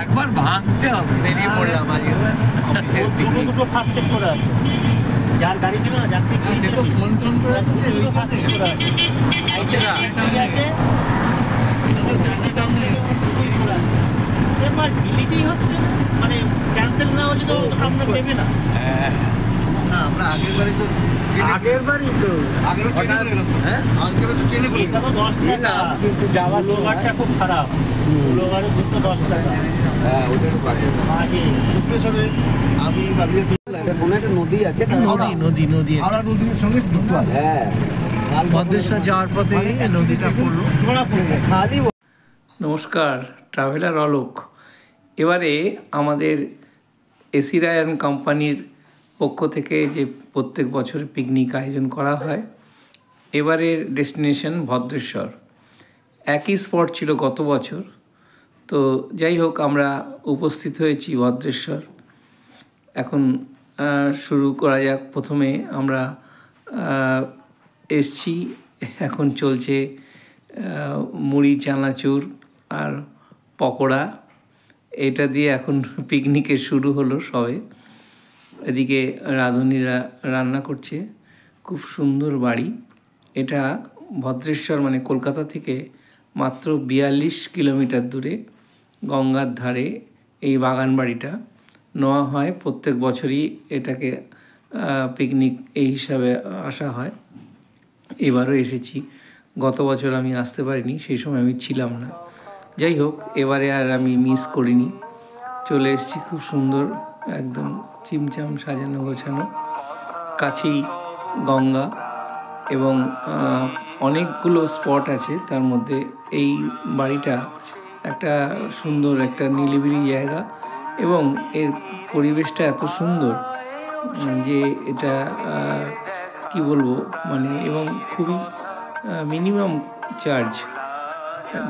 একবার ভাঙতে হবে। বেরিয়ে পড়লাম আজকে অফিসের পিকনিক। দুটো ফার্স্ট চেক করা আছে, যার গাড়ি ছিল না, যাত্রী সে তো ফোন টোন করে আছে, সে ওই ফার্স্ট চেক করা আছে। আইসেরা আছে এবার ডিলিটই হচ্ছে না, মানে ক্যান্সেল না হলে তো আমরা দেবে না। না, আমরা আগের বারই তো হ্যাঁ আগের তো ট্রেনে করে এটা তো 10 টাকা, কিন্তু যাওয়ার লোগারটা খুব খারাপ। লোগারে 210 টাকা। হ্যাঁ ওটার পারে আগে আমি ভাবি কোনো একটা নদী আছে, নদী হাওড়া নদীর সঙ্গে যুক্ত আছে। হ্যাঁ ভদ্রেশ্বর যাওয়ার পথে নদীটা পড়লো, জোড়া পড়লো খালি। নমস্কার, ট্রাভেলার অলোক। এবারে আমাদের এসি রায়ন কোম্পানির পক্ষ থেকে যে প্রত্যেক বছর পিকনিক আয়োজন করা হয়, এবারের ডেস্টিনেশন ভদ্রেশ্বর। একই স্পট ছিল গত বছর, তো যাই হোক আমরা উপস্থিত হয়েছি ভদ্রেশ্বর। এখন শুরু করা যাক। প্রথমে আমরা এসছি, এখন চলছে মুড়ি, চানাচুর আর পকোড়া, এটা দিয়ে এখন পিকনিকের শুরু হলো সবে। এদিকে রাঁধুনিরা রান্না করছে। খুব সুন্দর বাড়ি এটা। ভদ্রেশ্বর মানে কলকাতা থেকে মাত্র 42 কিলোমিটার দূরে, গঙ্গার ধারে এই বাগান বাড়িটা নেওয়া হয়। প্রত্যেক বছরই এটাকে পিকনিক এই হিসাবে আসা হয়। এবারও এসেছি, গত বছর আমি আসতে পারিনি, সেই সময় আমি ছিলাম না। যাই হোক, এবারে আর আমি মিস করিনি, চলে এসেছি। খুব সুন্দর, একদম চিমচাম সাজানো গোছানো, কাছেই গঙ্গা এবং অনেকগুলো স্পট আছে। তার মধ্যে এই বাড়িটা একটা সুন্দর, একটা নিরিবিলি জায়গা এবং এর পরিবেশটা এত সুন্দর যে এটা কি বলবো মানে, এবং খুবই মিনিমাম চার্জ।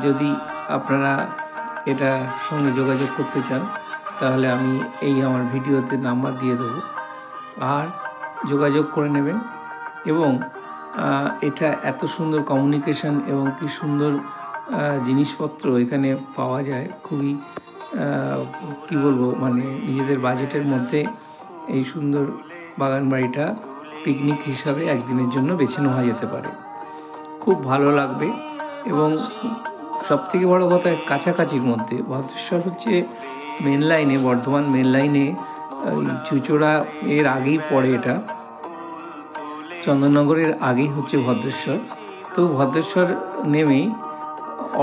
যদি আপনারা এটা সঙ্গে যোগাযোগ করতে চান তাহলে আমি এই আমার ভিডিওতে নাম্বার দিয়ে দেবো, আর যোগাযোগ করে নেবেন। এবং এটা এত সুন্দর কমিউনিকেশন এবং কি সুন্দর জিনিসপত্র এখানে পাওয়া যায়, খুবই কি বলবো মানে নিজেদের বাজেটের মধ্যে এই সুন্দর বাগান বাড়িটা পিকনিক হিসাবে একদিনের জন্য বেছে নেওয়া যেতে পারে। খুব ভালো লাগবে। এবং সবথেকে বড় কথা, কাছাকাছির মধ্যে। ভদ্রেশ্বর হচ্ছে মেন লাইনে, বর্ধমান মেন লাইনে, ওই চুচড়া এর আগেই পড়ে, এটা চন্দননগরের আগেই হচ্ছে ভদ্রেশ্বর। তো ভদ্রেশ্বর নেমেই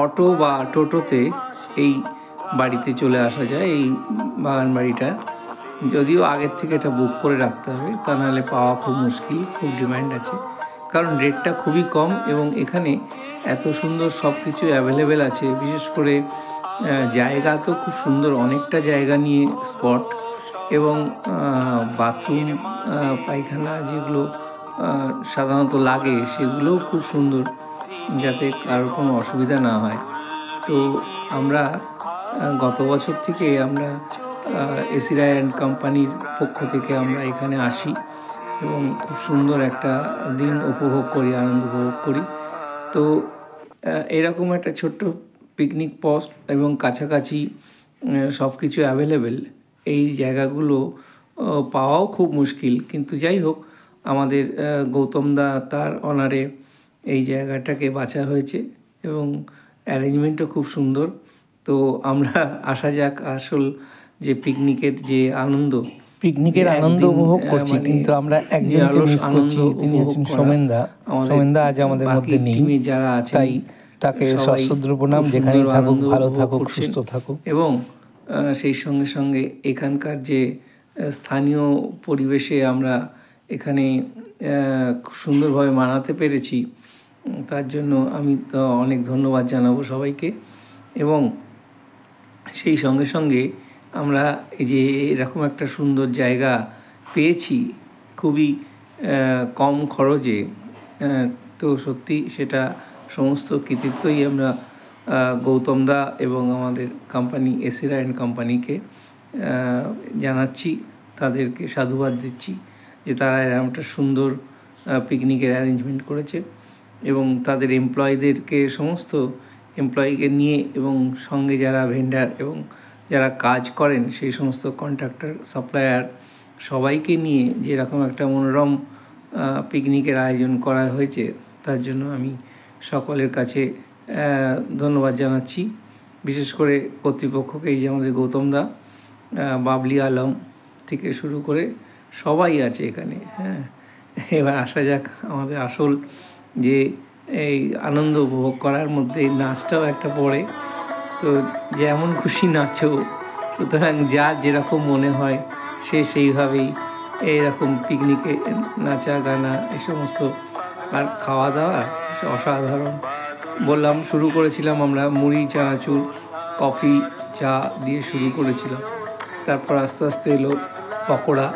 অটো বা টোটোতে এই বাড়িতে চলে আসা যায়, এই বাগান বাড়িটা। যদিও আগের থেকে এটা বুক করে রাখতে হবে, তা নাহলে পাওয়া খুব মুশকিল, খুব ডিমান্ড আছে। কারণ রেটটা খুবই কম এবং এখানে এত সুন্দর সব কিছু অ্যাভেলেবেল আছে। বিশেষ করে জায়গা তো খুব সুন্দর, অনেকটা জায়গা নিয়ে স্পট, এবং বাথরুম, পায়খানা যেগুলো সাধারণত লাগে সেগুলোও খুব সুন্দর, যাতে কারোর কোনো অসুবিধা না হয়। তো আমরা গত বছর থেকে আমরা এসি রায়ন কোম্পানির পক্ষ থেকে আমরা এখানে আসি এবং খুব সুন্দর একটা দিন উপভোগ করি, আনন্দ উপভোগ করি। তো এরকম একটা ছোট্ট পিকনিক স্পট এবং কাছাকাছি সব কিছু অ্যাভেলেবেল, এই জায়গাগুলো পাওয়াও খুব মুশকিল। কিন্তু যাই হোক, আমাদের গৌতম দা তার অনারে এই জায়গাটাকে বাছা হয়েছে এবং অ্যারেঞ্জমেন্টও খুব সুন্দর। তো আমরা আসা যাক আসল যে পিকনিকের যে আনন্দ, পিকনিকের আনন্দ উপভোগ করছি, কিন্তু আমরা একজনকে মিস করছি, তিনি হচ্ছেন সোমেনদা। সোমেনদা আজ আমাদের মধ্যে নেই, যারা আছে তাই তাকে সশ্রদ্ধ প্রণাম। যেখানেই থাকুক, ভালো থাকুক, সুস্থ থাকুক। এবং সেই সঙ্গে সঙ্গে এখানকার যে স্থানীয় পরিবেশে আমরা এখানে সুন্দরভাবে মানাতে পেরেছি, তার জন্য আমি তো অনেক ধন্যবাদ জানাবো সবাইকে। এবং সেই সঙ্গে সঙ্গে আমরা এই যে এরকম একটা সুন্দর জায়গা পেয়েছি খুবই কম খরচে, তো সত্যি সেটা সমস্ত কৃতিত্বই আমরা গৌতম দা এবং আমাদের কোম্পানি এসি রায়ন কোম্পানিকে জানাচ্ছি, তাদেরকে সাধুবাদ দিচ্ছি যে তারা এরকম একটা সুন্দর পিকনিকের অ্যারেঞ্জমেন্ট করেছে এবং তাদের এমপ্লয়ীদেরকে, সমস্ত এমপ্লয়িকে নিয়ে এবং সঙ্গে যারা ভেন্ডার এবং যারা কাজ করেন সেই সমস্ত কন্ট্রাক্টর, সাপ্লায়ার সবাইকে নিয়ে যেরকম একটা মনোরম পিকনিকের আয়োজন করা হয়েছে, তার জন্য আমি সকলের কাছে ধন্যবাদ জানাচ্ছি। বিশেষ করে কর্তৃপক্ষকে, এই যে আমাদের গৌতম দা, বাবলি আলম থেকে শুরু করে সবাই আছে এখানে। হ্যাঁ, এবার আসা যাক আমাদের আসল যে এই আনন্দ উপভোগ করার মধ্যে নাচটাও একটা পড়ে। তো যেমন খুশি নাচো, সুতরাং যার যেরকম মনে হয় সে সেইভাবেই এইরকম পিকনিকে নাচা গানা এই সমস্ত। আর খাওয়া দাওয়া অসাধারণ। বললাম শুরু করেছিলাম আমরা মুড়ি, চানাচুর, কফি, চা দিয়ে শুরু করেছিলাম। তারপর আস্তে আস্তে এলো পকোড়া,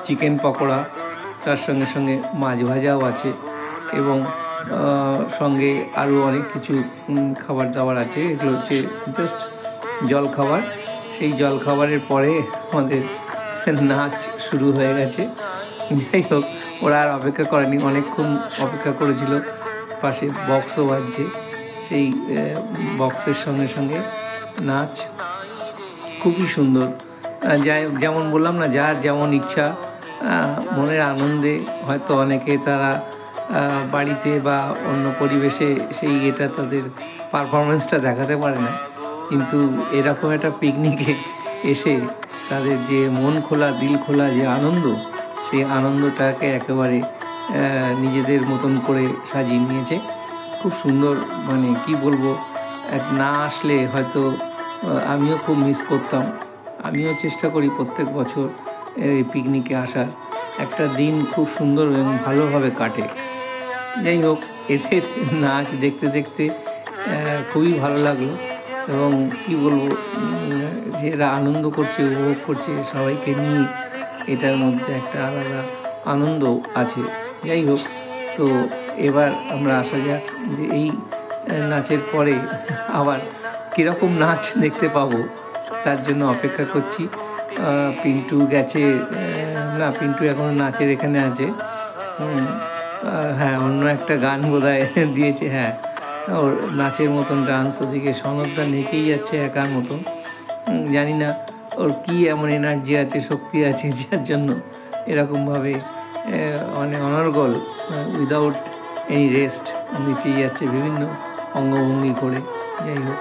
চিকেন পকোড়া, তার সঙ্গে সঙ্গে মাছ ভাজাও আছে এবং সঙ্গে আরও অনেক কিছু খাবার দাবার আছে। এগুলো হচ্ছে জাস্ট জলখাবার। সেই জলখাবারের পরে আমাদের নাচ শুরু হয়ে গেছে। যাই হোক, ওরা আর অপেক্ষা করেনি, অনেকক্ষণ অপেক্ষা করেছিল। পাশে বক্সও বাজছে, সেই বক্সের সঙ্গে সঙ্গে নাচ খুবই সুন্দর। যেমন বললাম না, যার যেমন ইচ্ছা, মনের আনন্দে হয়তো অনেকে তারা বাড়িতে বা অন্য পরিবেশে সেই তাদের পারফরমেন্সটা দেখাতে পারে না, কিন্তু এরকম একটা পিকনিকে এসে তাদের যে মন খোলা, দিল খোলা যে আনন্দ, সেই আনন্দটাকে একেবারে নিজেদের মতন করে সাজিয়ে নিয়েছে। খুব সুন্দর, মানে কি বলবো, না আসলে হয়তো আমিও খুব মিস করতাম। আমিও চেষ্টা করি প্রত্যেক বছর এই পিকনিকে আসার, একটা দিন খুব সুন্দর এবং ভালোভাবে কাটে। যাই হোক, এদের নাচ দেখতে দেখতে খুবই ভালো লাগলো এবং কি বলবো, যে এরা আনন্দ করছে, উপভোগ করছে সবাইকে নিয়ে, এটার মধ্যে একটা আলাদা আনন্দ আছে। যাই হোক, তো এবার আমরা আসা যাক যে এই নাচের পরে আবার কীরকম নাচ দেখতে পাবো, তার জন্য অপেক্ষা করছি। পিন্টু গেছে, না পিন্টু এখনও নাচের এখানে আছে। হ্যাঁ, অন্য একটা গান বোধহয় দিয়েছে। হ্যাঁ, ওর নাচের মতন ডান্স, ওদিকে সনদদা নেচেই যাচ্ছে একার মতন। জানি না ওর কী এমন এনার্জি আছে, শক্তি আছে, যার জন্য এরকমভাবে মানে অনর্গল, উইদাউট এনি রেস্ট নেচেই যাচ্ছে বিভিন্ন অঙ্গভঙ্গি করে। যাই হোক,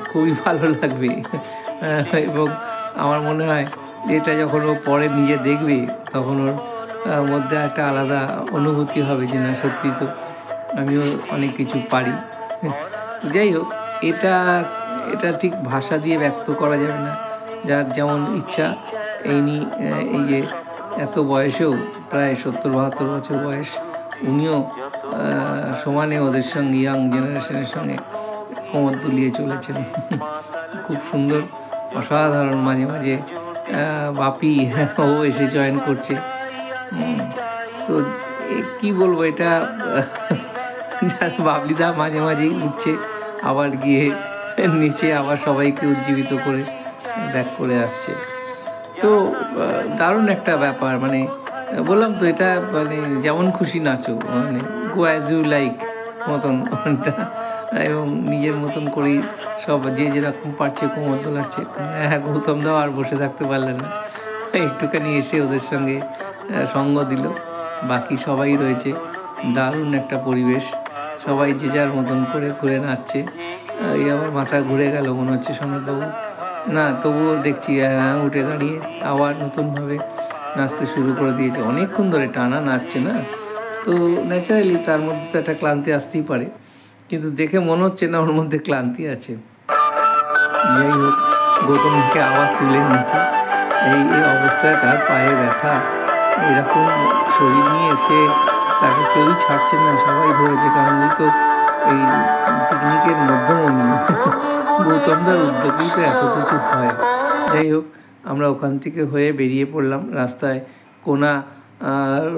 খুবই ভালো লাগবে এবং আমার মনে হয় এটা যখন ও পরে নিজে দেখবে, তখন ওর মধ্যে একটা আলাদা অনুভূতি হবে যে না, সত্যি তো আমিও অনেক কিছু পারি। যাই হোক, এটা ঠিক ভাষা দিয়ে ব্যক্ত করা যাবে না। যার যেমন ইচ্ছা, এই যে এত বয়সেও, প্রায় 70-72 বছর বয়স, উনিও সমানে ওদের সঙ্গে, ইয়াং জেনারেশনের সঙ্গে কোমর দুলিয়ে চলেছেন। খুব সুন্দর, অসাধারণ। মাঝে মাঝে বাপি ও এসে জয়েন করছে। তো কি বলবো, এটা বাবলিদা মাঝে মাঝেই উঠছে, আবার গিয়ে নিচে আবার সবাইকে উজ্জীবিত করে ব্যাক করে আসছে। তো দারুণ একটা ব্যাপার, মানে বললাম তো, এটা মানে যেমন খুশি নাচো, মানে গো অ্যাজ ইউ লাইক মতন, এবং নিজের মতন করেই সব যে যেরকম পারছে কোমর দোলাচ্ছে। হ্যাঁ, গৌতম দাও আর বসে থাকতে পারলেন না, একটুখানি এসে ওদের সঙ্গে সঙ্গ দিল। বাকি সবাই রয়েছে, দারুণ একটা পরিবেশ, সবাই যে যার মতন করে ঘুরে নাচছে। এই আমার মাথা ঘুরে গেল, মনে হচ্ছে সনদবাবু না, তবুও দেখছি উঠে দাঁড়িয়ে আবার নতুনভাবে নাচতে শুরু করে দিয়েছে। অনেকক্ষণ ধরে টানা নাচছে না, তো ন্যাচারালি তার মধ্যে তো একটা ক্লান্তি আসতেই পারে, কিন্তু দেখে মনে হচ্ছে না ওর মধ্যে ক্লান্তি আছে। যাই হোক, গৌতম থেকে আবার তুলে নিচ্ছে। এই অবস্থায় তার পায়ে ব্যথা, এরকম শরীর নিয়ে সে, তাকে কেউই ছাড়ছে না, সবাই ধরেছে, কারণ ওই তো এই পিকনিকের মধ্যমণি। গৌতমদার উদ্যোগেই তো এত কিছু হয়। যাই হোক, আমরা ওখান থেকে হয়ে বেরিয়ে পড়লাম। রাস্তায় কোনা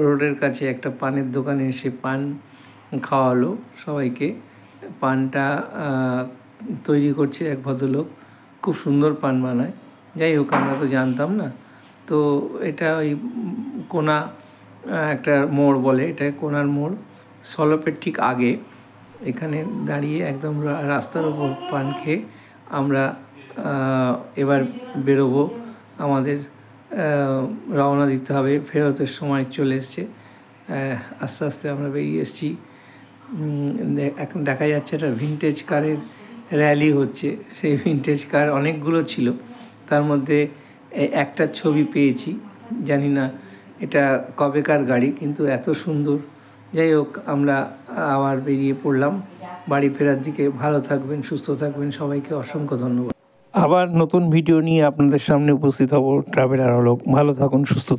রোডের কাছে একটা পানের দোকানে এসে পান খাওয়ালো সবাইকে। পানটা তৈরি করছে এক ভদ্রলোক, খুব সুন্দর পান বানায়। যাই হোক, আমরা তো জানতাম না। তো এটা ওই কোনা একটা মোড় বলে, এটা কোনার মোড়, সলপের ঠিক আগে। এখানে দাঁড়িয়ে একদম রাস্তার ওপর পান খেয়ে আমরা এবার বেরোবো, আমাদের রওনা দিতে হবে, ফেরতের সময় চলে এসছে। আস্তে আস্তে আমরা বেরিয়ে এসেছি। এখন দেখা যাচ্ছে একটা ভিনটেজ কারের র্যালি হচ্ছে। সেই ভিনটেজ কার অনেকগুলো ছিল, তার মধ্যে একটা ছবি পেয়েছি, জানি না এটা কবেকার গাড়ি, কিন্তু এত সুন্দর। যাই হোক, আমরা আবার বেরিয়ে পড়লাম বাড়ি ফেরার দিকে। ভালো থাকবেন, সুস্থ থাকবেন, সবাইকে অসংখ্য ধন্যবাদ। আবার নতুন ভিডিও নিয়ে আপনাদের সামনে উপস্থিত হব। ট্রাভেলার অলোক, ভালো থাকুন, সুস্থ থাকুন।